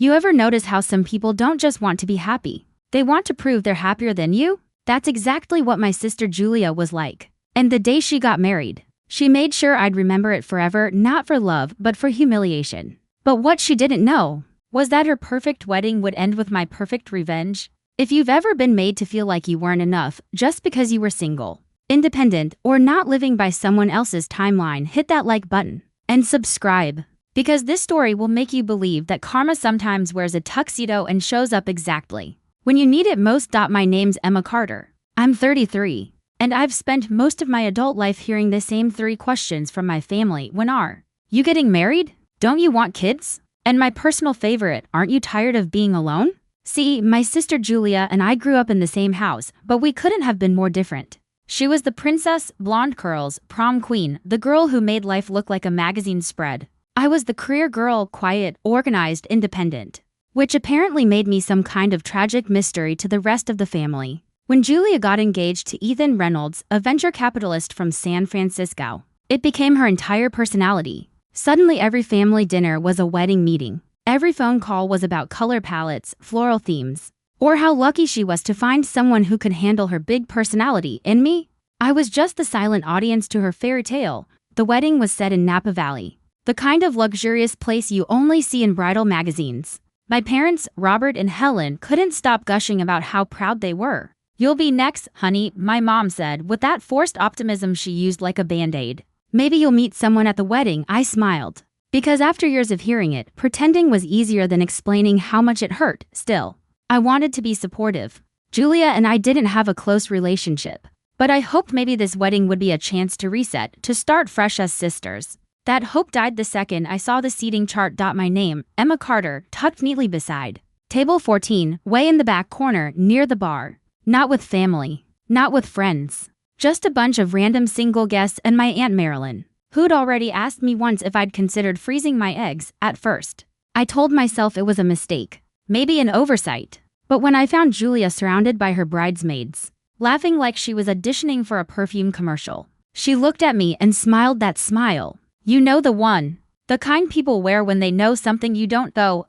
You ever notice how some people don't just want to be happy? They want to prove they're happier than you? That's exactly what my sister Julia was like. And the day she got married, she made sure I'd remember it forever, not for love, but for humiliation. But what she didn't know was that her perfect wedding would end with my perfect revenge. If you've ever been made to feel like you weren't enough just because you were single, independent, or not living by someone else's timeline, hit that like button and subscribe. Because this story will make you believe that karma sometimes wears a tuxedo and shows up exactly when you need it most. My name's Emma Carter. I'm 33, and I've spent most of my adult life hearing the same 3 questions from my family. When are you getting married? Don't you want kids? And my personal favorite, aren't you tired of being alone? See, my sister Julia and I grew up in the same house, but we couldn't have been more different. She was the princess, blonde curls, prom queen, the girl who made life look like a magazine spread. I was the career girl, quiet, organized, independent, which apparently made me some kind of tragic mystery to the rest of the family. When Julia got engaged to Ethan Reynolds, a venture capitalist from San Francisco, it became her entire personality. Suddenly every family dinner was a wedding meeting. Every phone call was about color palettes, floral themes, or how lucky she was to find someone who could handle her big personality. And me? I was just the silent audience to her fairy tale. The wedding was set in Napa Valley, the kind of luxurious place you only see in bridal magazines. My parents, Robert and Helen, couldn't stop gushing about how proud they were. "You'll be next, honey," my mom said with that forced optimism she used like a band-aid. "Maybe you'll meet someone at the wedding," I smiled. Because after years of hearing it, pretending was easier than explaining how much it hurt. Still, I wanted to be supportive. Julia and I didn't have a close relationship, but I hoped maybe this wedding would be a chance to reset, to start fresh as sisters. That hope died the second I saw the seating chart. My name, Emma Carter, tucked neatly beside table 14, way in the back corner near the bar. Not with family, not with friends. Just a bunch of random single guests and my Aunt Marilyn, who'd already asked me once if I'd considered freezing my eggs. At first, I told myself it was a mistake, maybe an oversight. But when I found Julia surrounded by her bridesmaids, laughing like she was auditioning for a perfume commercial, she looked at me and smiled that smile. "You know, the one. The kind people wear when they know something you don't though,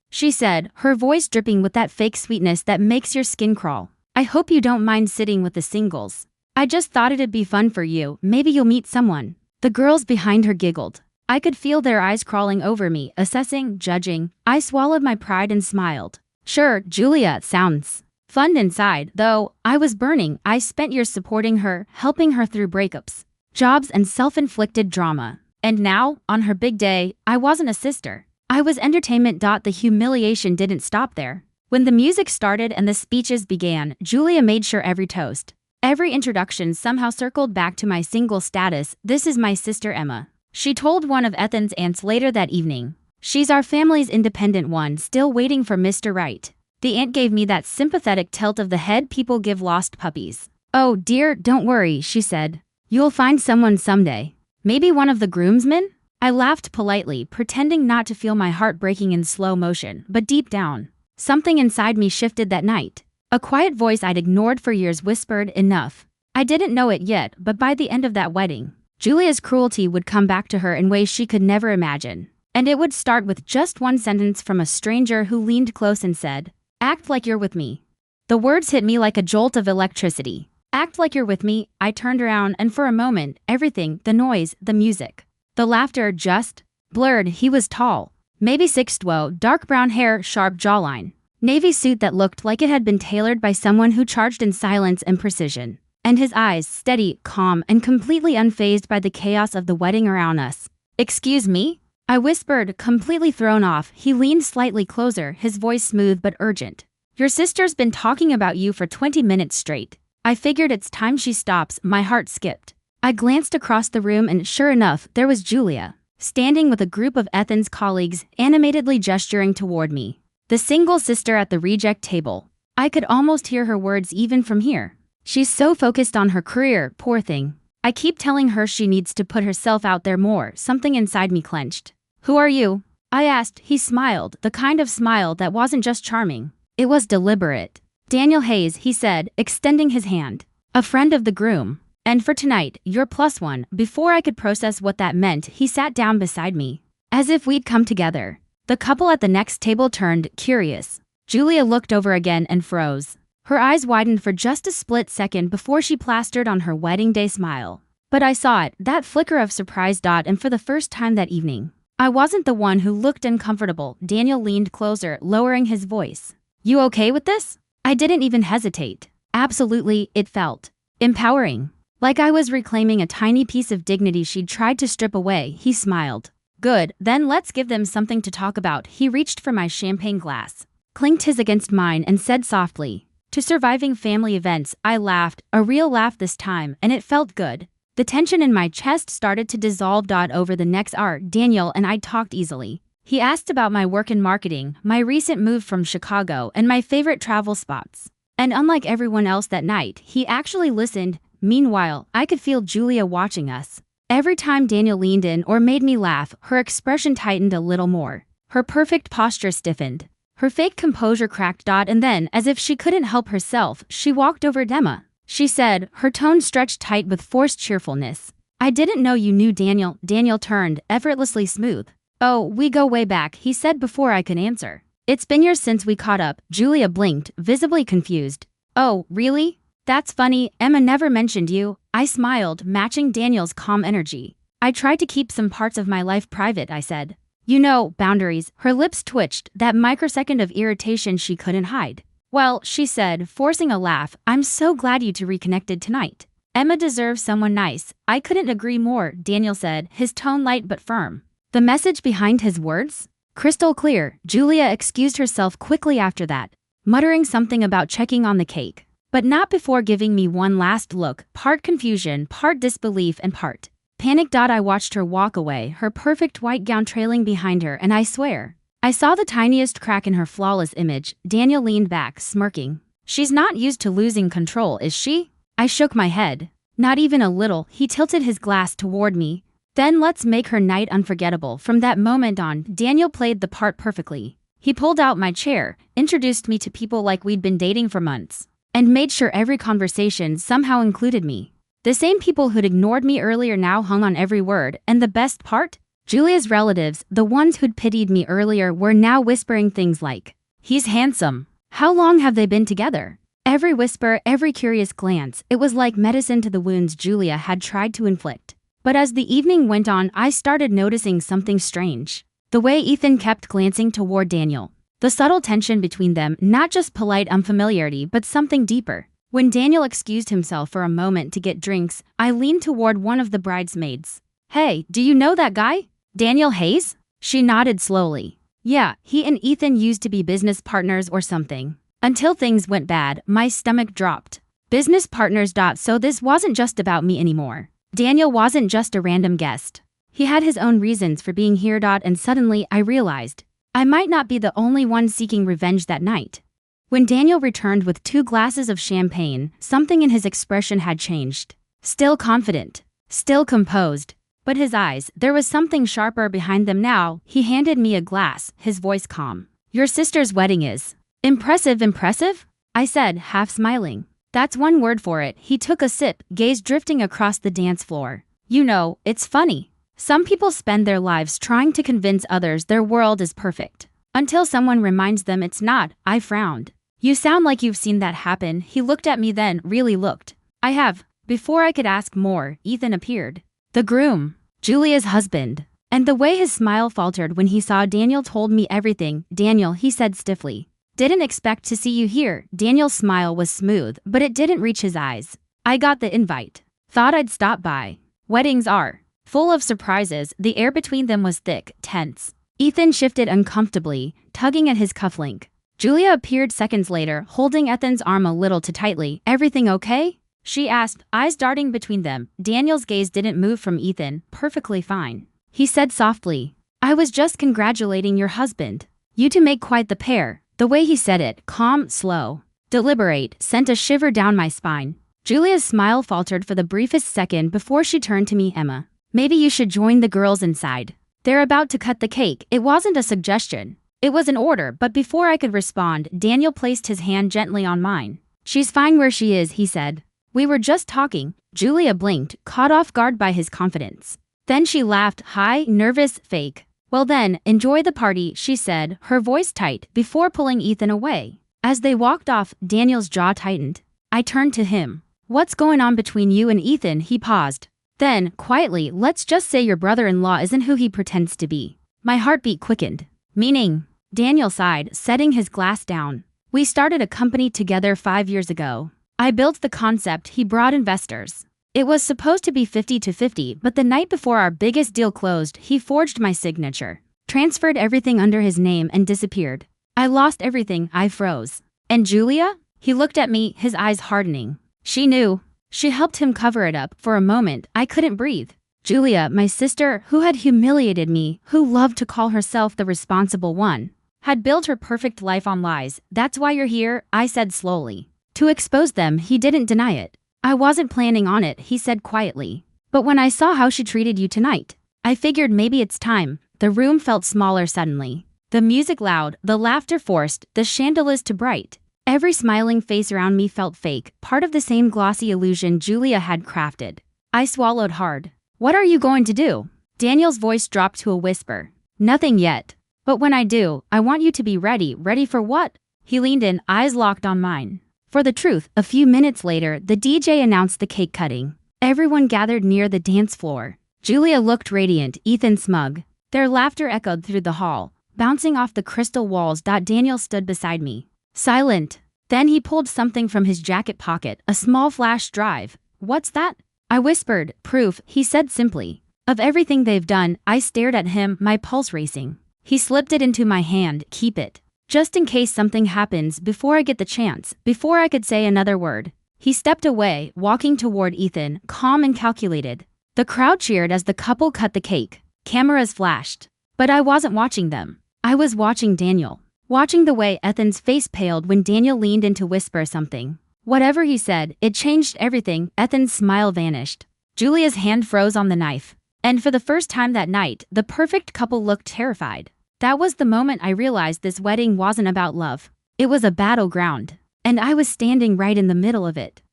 she said, her voice dripping with that fake sweetness that makes your skin crawl. "I hope you don't mind sitting with the singles. I just thought it'd be fun for you. Maybe you'll meet someone." The girls behind her giggled. I could feel their eyes crawling over me, assessing, judging. I swallowed my pride and smiled. Sure, Julia, sounds fun inside, though. I was burning. I spent years supporting her, helping her through breakups, jobs, and self-inflicted drama. And now, on her big day, I wasn't a sister. I was entertainment. The humiliation didn't stop there. When the music started and the speeches began, Julia made sure every toast, every introduction somehow circled back to my single status. "This is my sister Emma," she told one of Ethan's aunts later that evening. "She's our family's independent one, still waiting for Mr. Right." The aunt gave me that sympathetic tilt of the head people give lost puppies. "Oh dear, don't worry," she said. "You'll find someone someday. Maybe one of the groomsmen?" I laughed politely, pretending not to feel my heart breaking in slow motion, but deep down, something inside me shifted that night. A quiet voice I'd ignored for years whispered, "Enough." I didn't know it yet, but by the end of that wedding, Julia's cruelty would come back to her in ways she could never imagine. And it would start with just one sentence from a stranger who leaned close and said, "Act like you're with me." The words hit me like a jolt of electricity. Act like you're with me. I turned around and for a moment, everything, the noise, the music, the laughter just blurred. He was tall, maybe 6'2", dark brown hair, sharp jawline, navy suit that looked like it had been tailored by someone who charged in silence and precision. And his eyes, steady, calm, and completely unfazed by the chaos of the wedding around us. "Excuse me?" I whispered, completely thrown off. He leaned slightly closer, his voice smooth but urgent. "Your sister's been talking about you for 20 minutes straight." I figured it's time she stops. My heart skipped. I glanced across the room and sure enough, there was Julia, standing with a group of Ethan's colleagues, animatedly gesturing toward me. The single sister at the reject table. I could almost hear her words even from here. "She's so focused on her career, poor thing. I keep telling her she needs to put herself out there more." Something inside me clenched. "Who are you?" I asked. He smiled, the kind of smile that wasn't just charming. It was deliberate. "Daniel Hayes," he said, extending his hand. "A friend of the groom. And for tonight, you're +1. Before I could process what that meant, he sat down beside me, as if we'd come together. The couple at the next table turned, curious. Julia looked over again and froze. Her eyes widened for just a split second before she plastered on her wedding day smile. But I saw it, that flicker of surprise. And for the first time that evening, I wasn't the one who looked uncomfortable. Daniel leaned closer, lowering his voice. You okay with this? I didn't even hesitate. Absolutely, it felt empowering. Like I was reclaiming a tiny piece of dignity she'd tried to strip away. He smiled. Good, then let's give them something to talk about. He reached for my champagne glass, clinked his against mine, and said softly, to surviving family events. I laughed, a real laugh this time, and it felt good. The tension in my chest started to dissolve. Over the next hour, Daniel and I talked easily. He asked about my work in marketing, my recent move from Chicago, and my favorite travel spots. And unlike everyone else that night, he actually listened. Meanwhile, I could feel Julia watching us. Every time Daniel leaned in or made me laugh, her expression tightened a little more. Her perfect posture stiffened. Her fake composure cracked. And then, as if she couldn't help herself, she walked over to Emma. She said, her tone stretched tight with forced cheerfulness. I didn't know you knew Daniel. Daniel turned, effortlessly smooth. Oh, we go way back, he said before I could answer. It's been years since we caught up. Julia blinked, visibly confused. Oh, really? That's funny, Emma never mentioned you. I smiled, matching Daniel's calm energy. I tried to keep some parts of my life private, I said. You know, boundaries. Her lips twitched, that microsecond of irritation she couldn't hide. Well, she said, forcing a laugh, I'm so glad you two reconnected tonight. Emma deserves someone nice. I couldn't agree more, Daniel said, his tone light but firm. The message behind his words? Crystal clear. Julia excused herself quickly after that, muttering something about checking on the cake. But not before giving me one last look, part confusion, part disbelief, and part panic. I watched her walk away, her perfect white gown trailing behind her, and I swear, I saw the tiniest crack in her flawless image. Daniel leaned back, smirking. She's not used to losing control, is she? I shook my head. Not even a little. He tilted his glass toward me. Then let's make her night unforgettable. From that moment on, Daniel played the part perfectly. He pulled out my chair, introduced me to people like we'd been dating for months, and made sure every conversation somehow included me. The same people who'd ignored me earlier now hung on every word, and the best part? Julia's relatives, the ones who'd pitied me earlier, were now whispering things like, he's handsome. How long have they been together? Every whisper, every curious glance, it was like medicine to the wounds Julia had tried to inflict. But as the evening went on, I started noticing something strange. The way Ethan kept glancing toward Daniel. The subtle tension between them, not just polite unfamiliarity, but something deeper. When Daniel excused himself for a moment to get drinks, I leaned toward one of the bridesmaids. Hey, do you know that guy? Daniel Hayes? She nodded slowly. Yeah, he and Ethan used to be business partners or something. Until things went bad, my stomach dropped. Business partners. So this wasn't just about me anymore. Daniel wasn't just a random guest. He had his own reasons for being here. And suddenly I realized I might not be the only one seeking revenge that night. When Daniel returned with 2 glasses of champagne, something in his expression had changed. Still confident, still composed, but his eyes, there was something sharper behind them now. He handed me a glass, his voice calm. Your sister's wedding is impressive? I said, half smiling. That's one word for it. He took a sip, gaze drifting across the dance floor. You know, it's funny. Some people spend their lives trying to convince others their world is perfect, until someone reminds them it's not. I frowned. You sound like you've seen that happen. He looked at me, then really looked. I have. Before I could ask more, Ethan appeared. The groom, Julia's husband. And the way his smile faltered when he saw Daniel told me everything. Daniel, he said stiffly. Didn't expect to see you here. Daniel's smile was smooth, but it didn't reach his eyes. I got the invite. Thought I'd stop by. Weddings are full of surprises. The air between them was thick, tense. Ethan shifted uncomfortably, tugging at his cufflink. Julia appeared seconds later, holding Ethan's arm a little too tightly. Everything okay? She asked, eyes darting between them. Daniel's gaze didn't move from Ethan. Perfectly fine. He said softly, I was just congratulating your husband. You two make quite the pair. The way he said it, calm, slow, deliberate, sent a shiver down my spine. Julia's smile faltered for the briefest second before she turned to me. Emma, maybe you should join the girls inside. They're about to cut the cake. It wasn't a suggestion. It was an order, but before I could respond, Daniel placed his hand gently on mine. She's fine where she is, he said. We were just talking. Julia blinked, caught off guard by his confidence. Then she laughed, high, nervous, fake. Well then, enjoy the party, she said, her voice tight, before pulling Ethan away. As they walked off, Daniel's jaw tightened. I turned to him. What's going on between you and Ethan? He paused. Then, quietly, let's just say your brother-in-law isn't who he pretends to be. My heartbeat quickened. Meaning? Daniel sighed, setting his glass down. We started a company together 5 years ago. I built the concept, he brought investors. It was supposed to be 50-50, but the night before our biggest deal closed, he forged my signature, transferred everything under his name and disappeared. I lost everything, I froze. And Julia? He looked at me, his eyes hardening. She knew. She helped him cover it up. For a moment, I couldn't breathe. Julia, my sister, who had humiliated me, who loved to call herself the responsible one, had built her perfect life on lies. That's why you're here, I said slowly. To expose them. He didn't deny it. I wasn't planning on it, he said quietly. But when I saw how she treated you tonight, I figured maybe it's time. The room felt smaller suddenly. The music loud, the laughter forced, the chandeliers too bright. Every smiling face around me felt fake, part of the same glossy illusion Julia had crafted. I swallowed hard. What are you going to do? Daniel's voice dropped to a whisper. Nothing yet. But when I do, I want you to be ready. Ready for what? He leaned in, eyes locked on mine. For the truth, a few minutes later, the DJ announced the cake cutting. Everyone gathered near the dance floor. Julia looked radiant, Ethan smug. Their laughter echoed through the hall, bouncing off the crystal walls. Daniel stood beside me, silent. Then he pulled something from his jacket pocket, a small flash drive. What's that? I whispered. Proof, he said simply. Of everything they've done. I stared at him, my pulse racing. He slipped it into my hand. Keep it. Just in case something happens, before I get the chance, before I could say another word. He stepped away, walking toward Ethan, calm and calculated. The crowd cheered as the couple cut the cake. Cameras flashed. But I wasn't watching them. I was watching Daniel. Watching the way Ethan's face paled when Daniel leaned in to whisper something. Whatever he said, it changed everything. Ethan's smile vanished. Julia's hand froze on the knife. And for the first time that night, the perfect couple looked terrified. That was the moment I realized this wedding wasn't about love. It was a battleground. And I was standing right in the middle of it.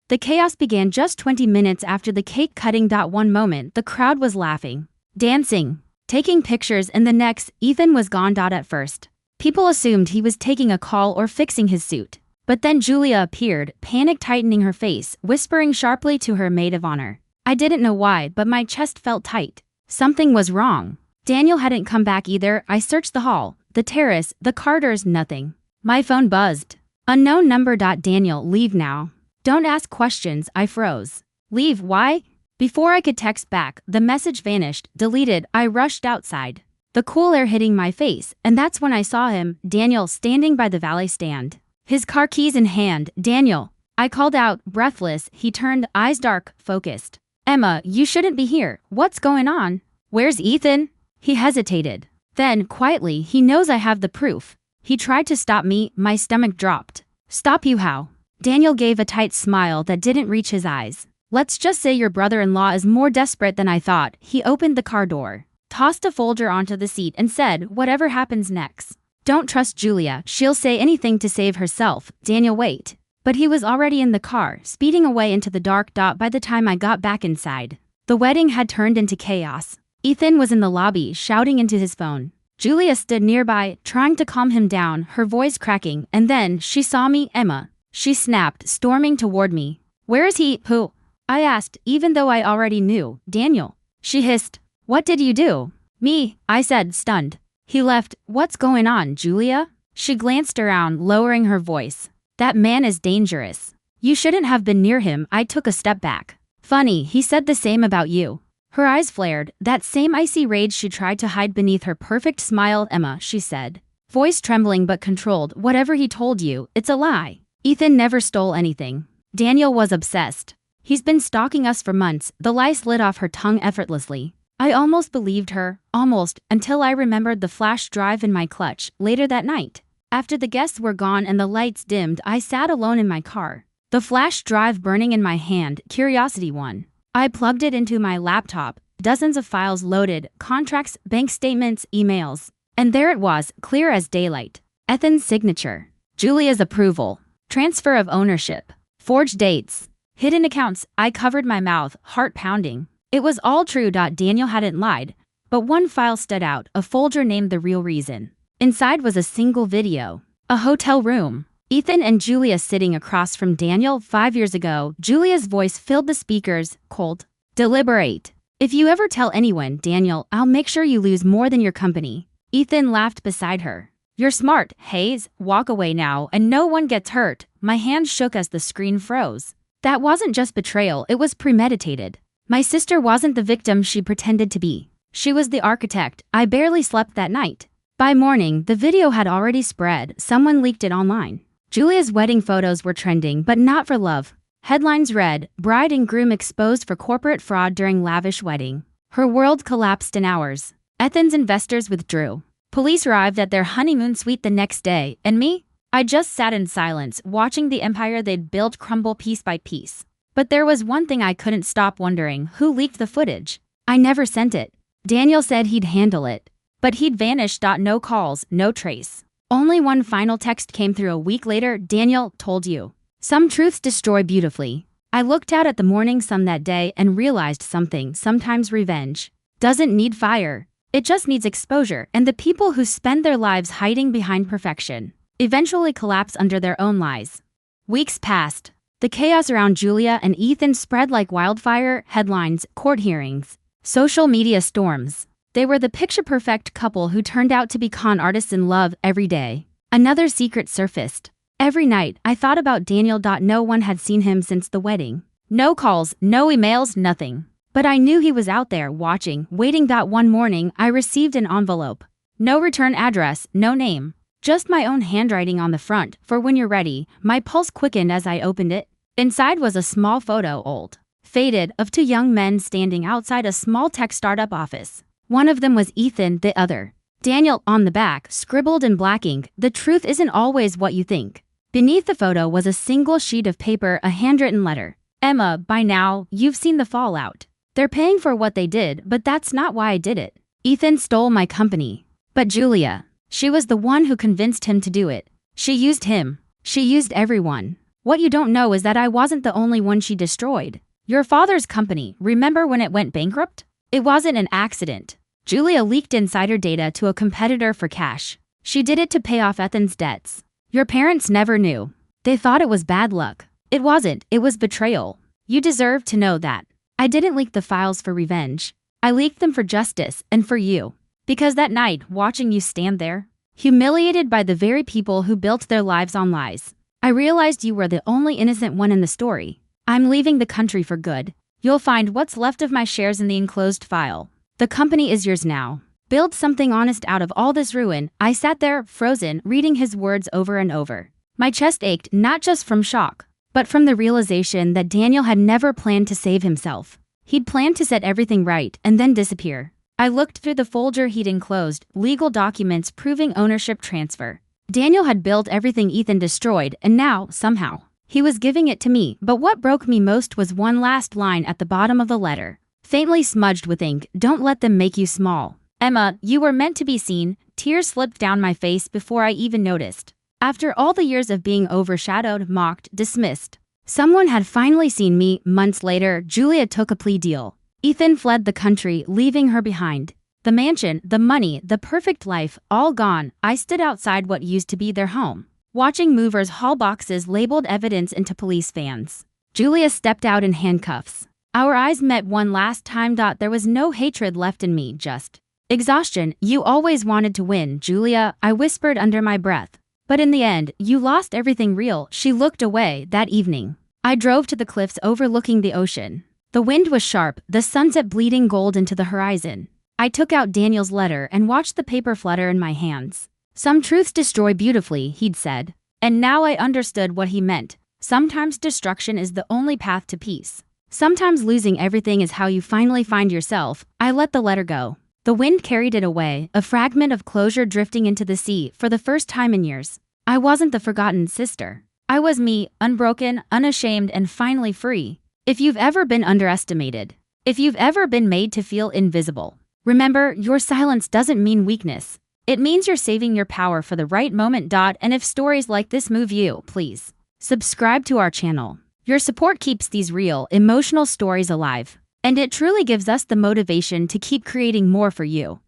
The chaos began just 20 minutes after the cake cutting. One moment, the crowd was laughing, dancing, taking pictures, and the next, Ethan was gone. At first, people assumed he was taking a call or fixing his suit. But then Julia appeared, panic tightening her face, whispering sharply to her maid of honor. I didn't know why, but my chest felt tight. Something was wrong. Daniel hadn't come back either. I searched the hall, the terrace, the corridors, nothing. My phone buzzed. Unknown number. Daniel, leave now. Don't ask questions. I froze. Leave? Why? Before I could text back, the message vanished, deleted. I rushed outside, the cool air hitting my face, and that's when I saw him, Daniel, standing by the valet stand, his car keys in hand. Daniel, I called out, breathless. He turned, eyes dark, focused. Emma, you shouldn't be here. What's going on? Where's Ethan? He hesitated. Then, quietly, he knows I have the proof. He tried to stop me. My stomach dropped. Stop you how? Daniel gave a tight smile that didn't reach his eyes. Let's just say your brother-in-law is more desperate than I thought. He opened the car door, tossed a folder onto the seat, and said, whatever happens next, don't trust Julia. She'll say anything to save herself. Daniel, wait. But he was already in the car, speeding away into the dark. By the time I got back inside, the wedding had turned into chaos. Ethan was in the lobby, shouting into his phone. Julia stood nearby, trying to calm him down, her voice cracking, and then she saw me. Emma, she snapped, storming toward me. Where is he? Who? I asked, even though I already knew. Daniel. She hissed. What did you do? Me, I said, stunned. He left. What's going on, Julia? She glanced around, lowering her voice. That man is dangerous. You shouldn't have been near him. I took a step back. Funny, he said the same about you. Her eyes flared, that same icy rage she tried to hide beneath her perfect smile. Emma, she said, voice trembling but controlled, whatever he told you, it's a lie. Ethan never stole anything. Daniel was obsessed. He's been stalking us for months. The lie slid off her tongue effortlessly. I almost believed her, almost, until I remembered the flash drive in my clutch. Later that night, after the guests were gone and the lights dimmed, I sat alone in my car, the flash drive burning in my hand. Curiosity won. I plugged it into my laptop, dozens of files loaded, contracts, bank statements, emails. And there it was, clear as daylight. Ethan's signature, Julia's approval, transfer of ownership, forged dates, hidden accounts. I covered my mouth, heart pounding. It was all true. Daniel hadn't lied. But one file stood out, a folder named The Real Reason. Inside was a single video. A hotel room. Ethan and Julia sitting across from Daniel 5 years ago. Julia's voice filled the speakers, cold. Deliberate. If you ever tell anyone, Daniel, I'll make sure you lose more than your company. Ethan laughed beside her. You're smart, Hayes. Walk away now and no one gets hurt. My hand shook as the screen froze. That wasn't just betrayal, it was premeditated. My sister wasn't the victim she pretended to be. She was the architect. I barely slept that night. By morning, the video had already spread. Someone leaked it online. Julia's wedding photos were trending, but not for love. Headlines read, Bride and Groom Exposed for Corporate Fraud During Lavish Wedding. Her world collapsed in hours. Ethan's investors withdrew. Police arrived at their honeymoon suite the next day, and me? I just sat in silence, watching the empire they'd built crumble piece by piece. But there was one thing I couldn't stop wondering, who leaked the footage? I never sent it. Daniel said he'd handle it. But he'd vanished. No calls, no trace. Only one final text came through a week later. Daniel told you. Some truths destroy beautifully. I looked out at the morning sun that day and realized something. Sometimes revenge doesn't need fire. It just needs exposure, and the people who spend their lives hiding behind perfection eventually collapse under their own lies. Weeks passed. The chaos around Julia and Ethan spread like wildfire. Headlines, court hearings, social media storms. They were the picture-perfect couple who turned out to be con artists in love. Every day, another secret surfaced. Every night, I thought about Daniel. No one had seen him since the wedding. No calls, no emails, nothing. But I knew he was out there, watching, waiting. One morning, I received an envelope. No return address, no name. Just my own handwriting on the front. For when you're ready. My pulse quickened as I opened it. Inside was a small photo, old, faded, of two young men standing outside a small tech startup office. One of them was Ethan, the other, Daniel. On the back, scribbled in black ink, the truth isn't always what you think. Beneath the photo was a single sheet of paper, a handwritten letter. Emma, by now, you've seen the fallout. They're paying for what they did, but that's not why I did it. Ethan stole my company. But Julia, she was the one who convinced him to do it. She used him. She used everyone. What you don't know is that I wasn't the only one she destroyed. Your father's company, remember when it went bankrupt? It wasn't an accident. Julia leaked insider data to a competitor for cash. She did it to pay off Ethan's debts. Your parents never knew. They thought it was bad luck. It wasn't, it was betrayal. You deserve to know that. I didn't leak the files for revenge. I leaked them for justice and for you. Because that night, watching you stand there, humiliated by the very people who built their lives on lies, I realized you were the only innocent one in the story. I'm leaving the country for good. You'll find what's left of my shares in the enclosed file. The company is yours now. Build something honest out of all this ruin. I sat there, frozen, reading his words over and over. My chest ached, not just from shock, but from the realization that Daniel had never planned to save himself. He'd planned to set everything right and then disappear. I looked through the folder he'd enclosed, legal documents proving ownership transfer. Daniel had built everything Ethan destroyed, and now, somehow, he was giving it to me. But what broke me most was one last line at the bottom of the letter, faintly smudged with ink. Don't let them make you small. Emma, you were meant to be seen. Tears slipped down my face before I even noticed. After all the years of being overshadowed, mocked, dismissed, someone had finally seen me. Months later, Julia took a plea deal. Ethan fled the country, leaving her behind. The mansion, the money, the perfect life, all gone. I stood outside what used to be their home, watching movers haul boxes labeled evidence into police vans. Julia stepped out in handcuffs. Our eyes met one last time. There was no hatred left in me, just exhaustion. You always wanted to win, Julia, I whispered under my breath. But in the end, you lost everything real. She looked away. That evening, I drove to the cliffs overlooking the ocean. The wind was sharp, the sunset bleeding gold into the horizon. I took out Daniel's letter and watched the paper flutter in my hands. Some truths destroy beautifully, he'd said. And now I understood what he meant. Sometimes destruction is the only path to peace. Sometimes losing everything is how you finally find yourself. I let the letter go. The wind carried it away, a fragment of closure drifting into the sea for the first time in years. I wasn't the forgotten sister. I was me, unbroken, unashamed, and finally free. If you've ever been underestimated, if you've ever been made to feel invisible, remember, your silence doesn't mean weakness. It means you're saving your power for the right moment. And if stories like this move you, please subscribe to our channel. Your support keeps these real, emotional stories alive. And it truly gives us the motivation to keep creating more for you.